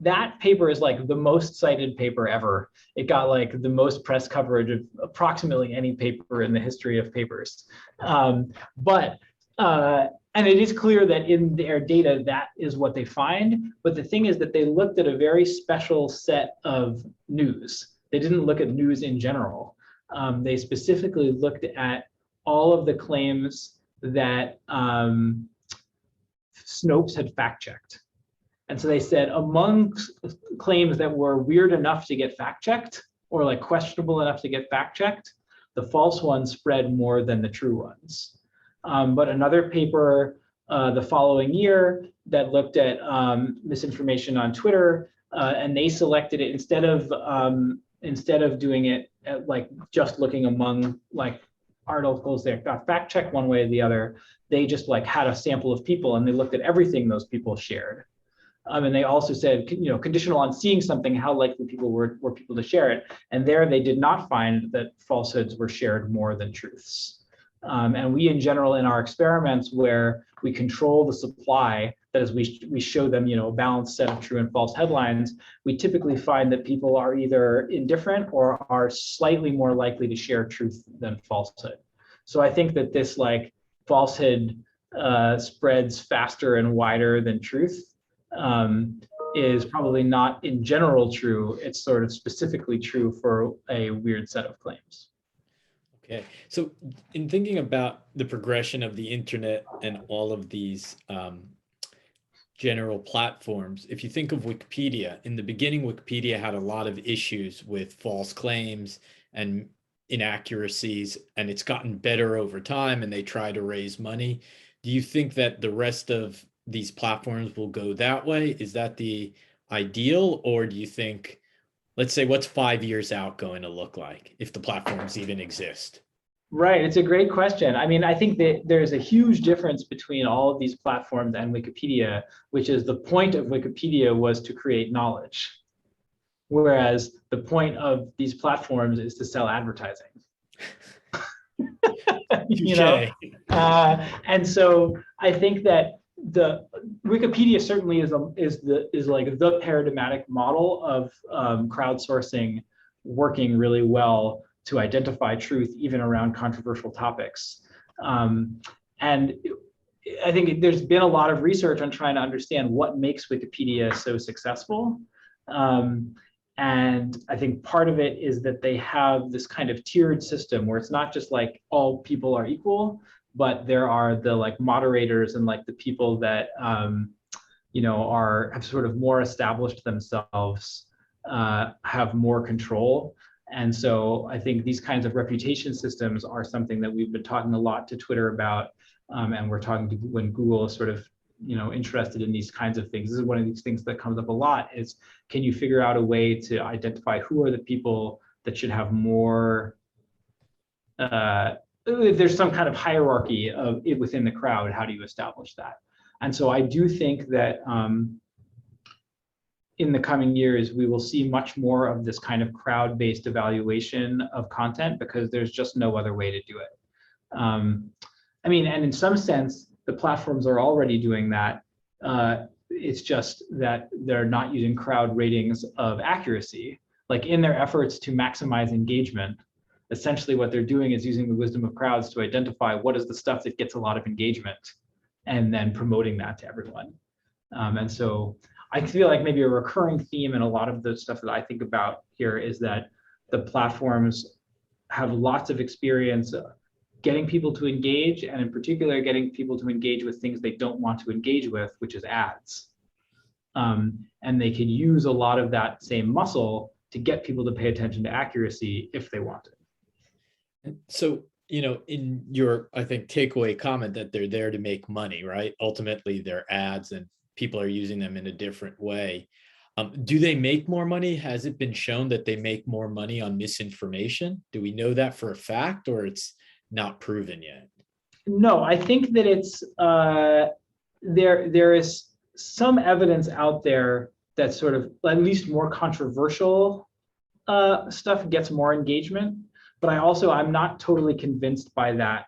that paper is like the most cited paper ever. It got like the most press coverage of approximately any paper in the history of papers. And it is clear that in their data, that is what they find. But the thing is that they looked at a very special set of news. They didn't look at news in general. They specifically looked at all of the claims that Snopes had fact-checked. And so they said among claims that were weird enough to get fact-checked or like questionable enough to get fact-checked, the false ones spread more than the true ones. But another paper the following year that looked at misinformation on Twitter, and they selected it instead of doing it at like just looking among like articles that got fact checked one way or the other. They just like had a sample of people and they looked at everything those people shared. And they also said, conditional on seeing something, how likely people were people to share it. And there they did not find that falsehoods were shared more than truths. And we, in general, in our experiments where we control the supply, that is, we show them, a balanced set of true and false headlines, we typically find that people are either indifferent or are slightly more likely to share truth than falsehood. So I think that this like falsehood spreads faster and wider than truth is probably not in general true. It's sort of specifically true for a weird set of claims. Okay, so in thinking about the progression of the internet and all of these general platforms, if you think of Wikipedia, in the beginning, Wikipedia had a lot of issues with false claims and inaccuracies, and it's gotten better over time, and they try to raise money. Do you think that the rest of these platforms will go that way? Is that the ideal, or do you think, let's say, what's 5 years out going to look like if the platforms even exist? Right, it's a great question. I mean, I think that there's a huge difference between all of these platforms and Wikipedia, which is the point of Wikipedia was to create knowledge, whereas the point of these platforms is to sell advertising. And so I think that the Wikipedia certainly is like the paradigmatic model of crowdsourcing working really well to identify truth even around controversial topics. And I think there's been a lot of research on trying to understand what makes Wikipedia so successful. And I think part of it is that they have this kind of tiered system where it's not just like all people are equal, but there are the like moderators and like the people that have sort of more established themselves, have more control. And so I think these kinds of reputation systems are something that we've been talking a lot to Twitter about, and we're talking to when Google is sort of interested in these kinds of things. This is one of these things that comes up a lot is, can you figure out a way to identify who are the people that should have more, if there's some kind of hierarchy of it within the crowd, how do you establish that? And so I do think that in the coming years, we will see much more of this kind of crowd-based evaluation of content because there's just no other way to do it. I mean, and in some sense, the platforms are already doing that. It's just that they're not using crowd ratings of accuracy. Like in their efforts to maximize engagement, essentially what they're doing is using the wisdom of crowds to identify what is the stuff that gets a lot of engagement and then promoting that to everyone. And so I feel like maybe a recurring theme in a lot of the stuff that I think about here is that the platforms have lots of experience getting people to engage, and in particular, getting people to engage with things they don't want to engage with, which is ads. And they can use a lot of that same muscle to get people to pay attention to accuracy if they want it. So, in your, I think, takeaway comment that they're there to make money, right? Ultimately, they're ads and people are using them in a different way. Do they make more money? Has it been shown that they make more money on misinformation? Do we know that for a fact, or it's not proven yet? No, I think that it's there is some evidence out there that sort of at least more controversial stuff gets more engagement, but I'm not totally convinced by that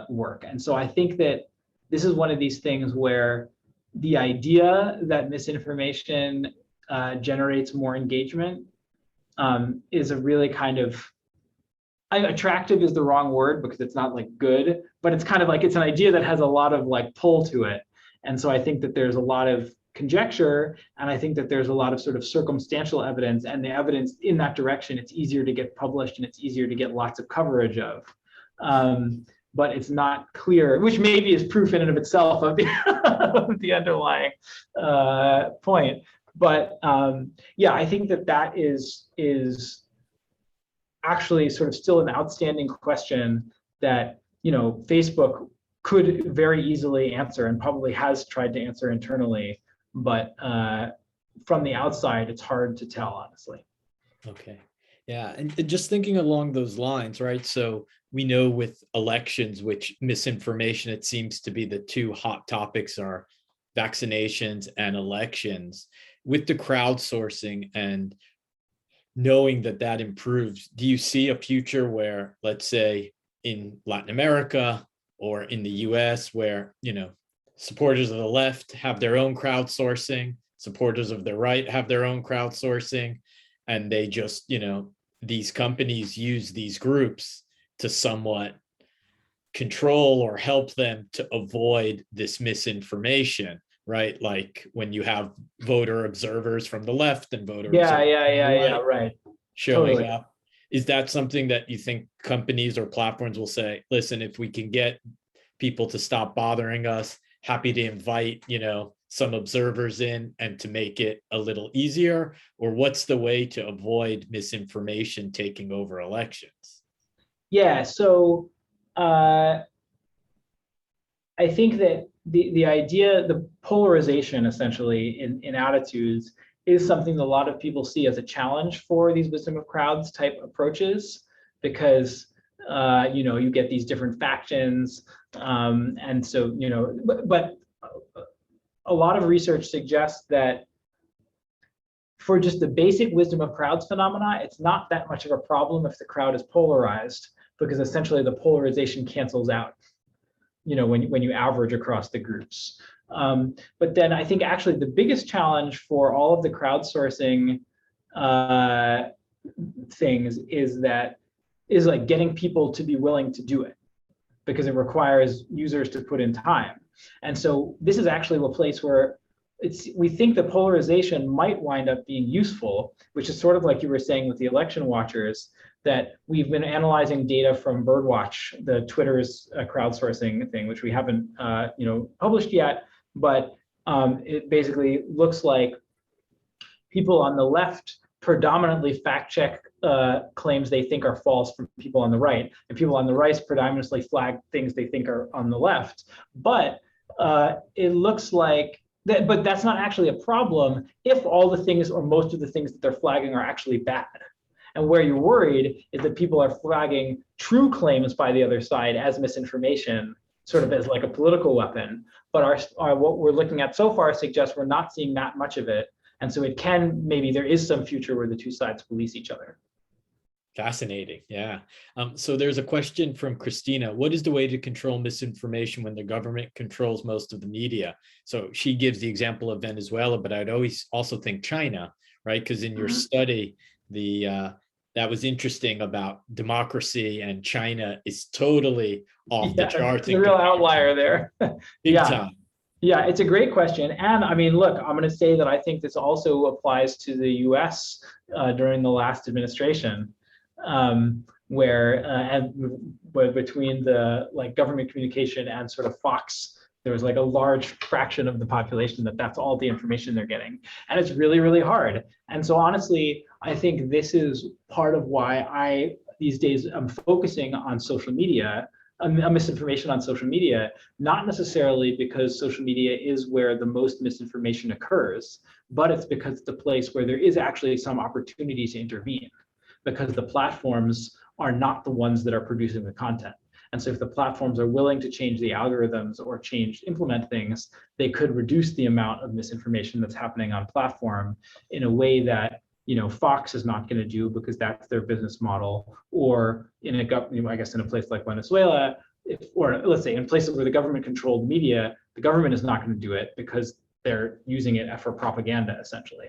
work. And so I think that this is one of these things where the idea that misinformation generates more engagement is a really kind of, attractive is the wrong word because it's not like good, but it's kind of like, it's an idea that has a lot of like pull to it. And so I think that there's a lot of conjecture, and I think that there's a lot of sort of circumstantial evidence, and the evidence in that direction, it's easier to get published and it's easier to get lots of coverage of. But it's not clear, which maybe is proof in and of itself of the, of the underlying point. But yeah, I think that that is actually sort of still an outstanding question that, Facebook could very easily answer and probably has tried to answer internally, but from the outside, it's hard to tell, honestly. Okay. Yeah. And just thinking along those lines, right? So we know with elections, which misinformation, it seems to be the two hot topics are vaccinations and elections. With the crowdsourcing and knowing that that improves, do you see a future where, let's say, in Latin America or in the US, where, supporters of the left have their own crowdsourcing, supporters of the right have their own crowdsourcing, and they just, these companies use these groups to somewhat control or help them to avoid this misinformation, right? Like when you have voter observers from the left and voter observers from the right Right. showing Totally. up. Is that something that you think companies or platforms will say, listen, if we can get people to stop bothering us, happy to invite, some observers in and to make it a little easier? Or what's the way to avoid misinformation taking over elections? Yeah, so I think that the idea, the polarization essentially in attitudes is something that a lot of people see as a challenge for these wisdom of crowds type approaches, because you get these different factions, and so but a lot of research suggests that for just the basic wisdom of crowds phenomena, it's not that much of a problem if the crowd is polarized, because essentially the polarization cancels out, when you average across the groups. But then I think actually the biggest challenge for all of the crowdsourcing things is like getting people to be willing to do it, because it requires users to put in time. And so this is actually a place where we think the polarization might wind up being useful, which is sort of like you were saying with the election watchers, that we've been analyzing data from Birdwatch, the Twitter's crowdsourcing thing, which we haven't published yet, but it basically looks like people on the left predominantly fact check claims they think are false from people on the right, and people on the right predominantly flag things they think are on the left. But it looks like that, but that's not actually a problem if all the things or most of the things that they're flagging are actually bad. And where you're worried is that people are flagging true claims by the other side as misinformation, sort of as like a political weapon. But our what we're looking at so far suggests we're not seeing that much of it. And so maybe there is some future where the two sides police each other. Fascinating. Yeah. So there's a question from Christina. What is the way to control misinformation when the government controls most of the media? So she gives the example of Venezuela, but I'd always also think China, right? Because in your study, that was interesting about democracy, and China is totally off the charts. The real outlier there. Big time. Yeah, it's a great question. And I mean, look, I'm going to say that I think this also applies to the US during the last administration, where between the like government communication and sort of Fox, there was like a large fraction of the population that's all the information they're getting. And it's really, really hard. And so honestly, I think this is part of why these days, I'm focusing on social media, misinformation on social media, not necessarily because social media is where the most misinformation occurs, but it's because it's a place where there is actually some opportunity to intervene, because the platforms are not the ones that are producing the content. And so if the platforms are willing to change the algorithms or implement things, they could reduce the amount of misinformation that's happening on platform in a way that Fox is not going to do, because that's their business model, or in I guess in a place like Venezuela, or let's say in places where the government controlled media, the government is not going to do it because they're using it for propaganda, essentially.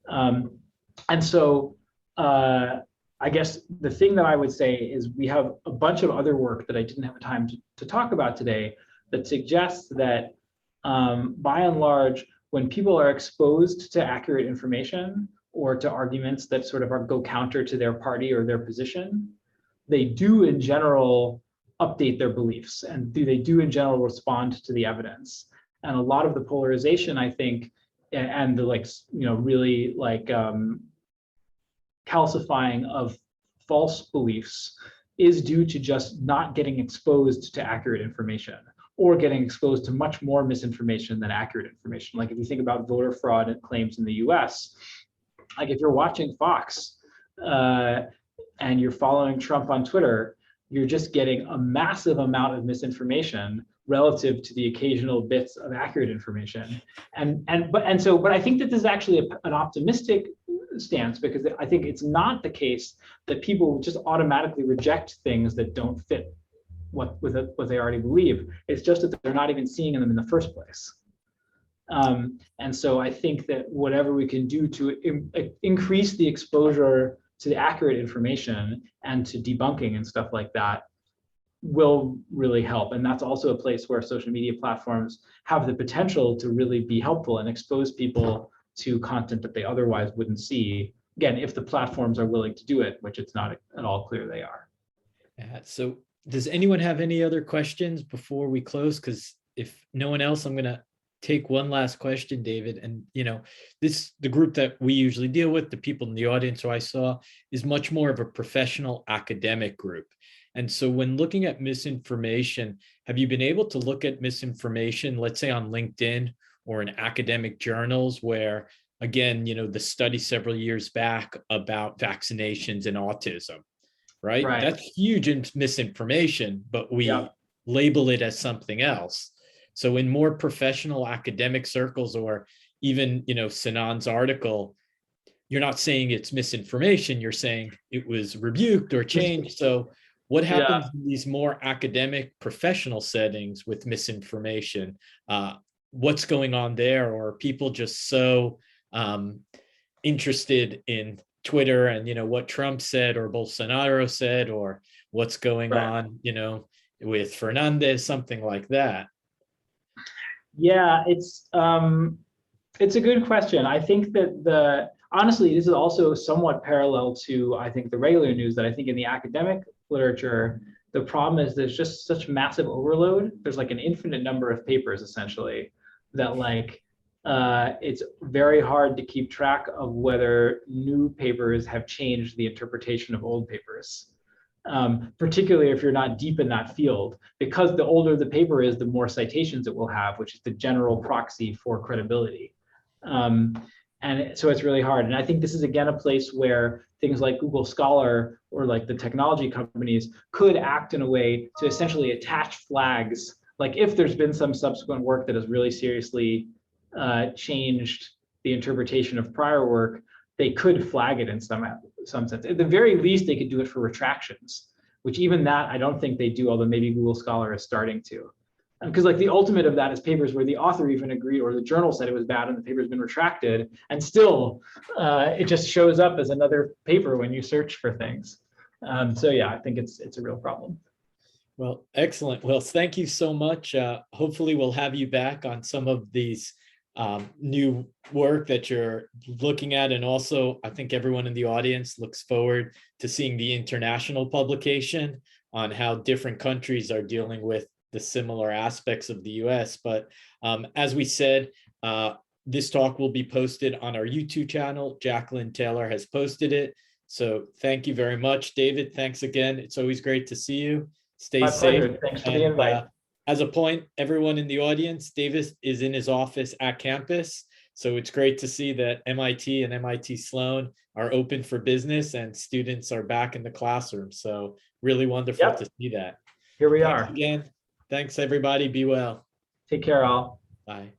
And so I guess the thing that I would say is we have a bunch of other work that I didn't have time to talk about today that suggests that by and large, when people are exposed to accurate information or to arguments that sort of go counter to their party or their position, they do in general update their beliefs, and they do in general respond to the evidence. And a lot of the polarization, I think, and the really calcifying of false beliefs is due to just not getting exposed to accurate information, or getting exposed to much more misinformation than accurate information. Like if you think about voter fraud claims in the US, like if you're watching Fox and you're following Trump on Twitter, you're just getting a massive amount of misinformation relative to the occasional bits of accurate information. But I think that this is actually an optimistic stance, because I think it's not the case that people just automatically reject things that don't fit what they already believe. It's just that they're not even seeing them in the first place. And so I think that whatever we can do to increase the exposure to the accurate information and to debunking and stuff like that will really help. And that's also a place where social media platforms have the potential to really be helpful and expose people to content that they otherwise wouldn't see. Again, if the platforms are willing to do it, which it's not at all clear they are. So does anyone have any other questions before we close? Because if no one else, I'm going to take one last question, David. And the group that we usually deal with, the people in the audience who I saw, is much more of a professional academic group. And so when looking at misinformation, have you been able to look at misinformation, let's say on LinkedIn or in academic journals, where, again, the study several years back about vaccinations and autism, right? That's huge misinformation, but we label it as something else. So in more professional academic circles, or even, Sinan's article, you're not saying it's misinformation, you're saying it was rebuked or changed. So what happens in these more academic professional settings with misinformation? What's going on there? Or are people just so interested in Twitter and, what Trump said or Bolsonaro said, or what's going on, with Fernandez, something like that? Yeah, it's a good question. I think that honestly, this is also somewhat parallel to, I think, the regular news, that I think in the academic literature, the problem is there's just such massive overload. There's like an infinite number of papers, essentially, that it's very hard to keep track of whether new papers have changed the interpretation of old papers. Particularly if you're not deep in that field, because the older the paper is, the more citations it will have, which is the general proxy for credibility. And so it's really hard. And I think this is, again, a place where things like Google Scholar or like the technology companies could act in a way to essentially attach flags. Like if there's been some subsequent work that has really seriously changed the interpretation of prior work, they could flag it in some sense. At the very least, they could do it for retractions, which even that I don't think they do, although maybe Google Scholar is starting to. Because the ultimate of that is papers where the author even agreed, or the journal said it was bad and the paper's been retracted, and still it just shows up as another paper when you search for things. So yeah, I think it's a real problem. Well, excellent. Well, thank you so much. Hopefully we'll have you back on some of these new work that you're looking at. And also, I think everyone in the audience looks forward to seeing the international publication on how different countries are dealing with the similar aspects of the US. But as we said, this talk will be posted on our YouTube channel. Jacqueline Taylor has posted it. So thank you very much, David. Thanks again. It's always great to see you. Stay My safe. pleasure. Thanks for the And invite. as a point, everyone in the audience, Davis is in his office at campus. So it's great to see that MIT and MIT Sloan are open for business and students are back in the classroom. So really wonderful Yep. to see that. Here we Thanks are. again. Thanks, everybody. Be well. Take care, all. Bye.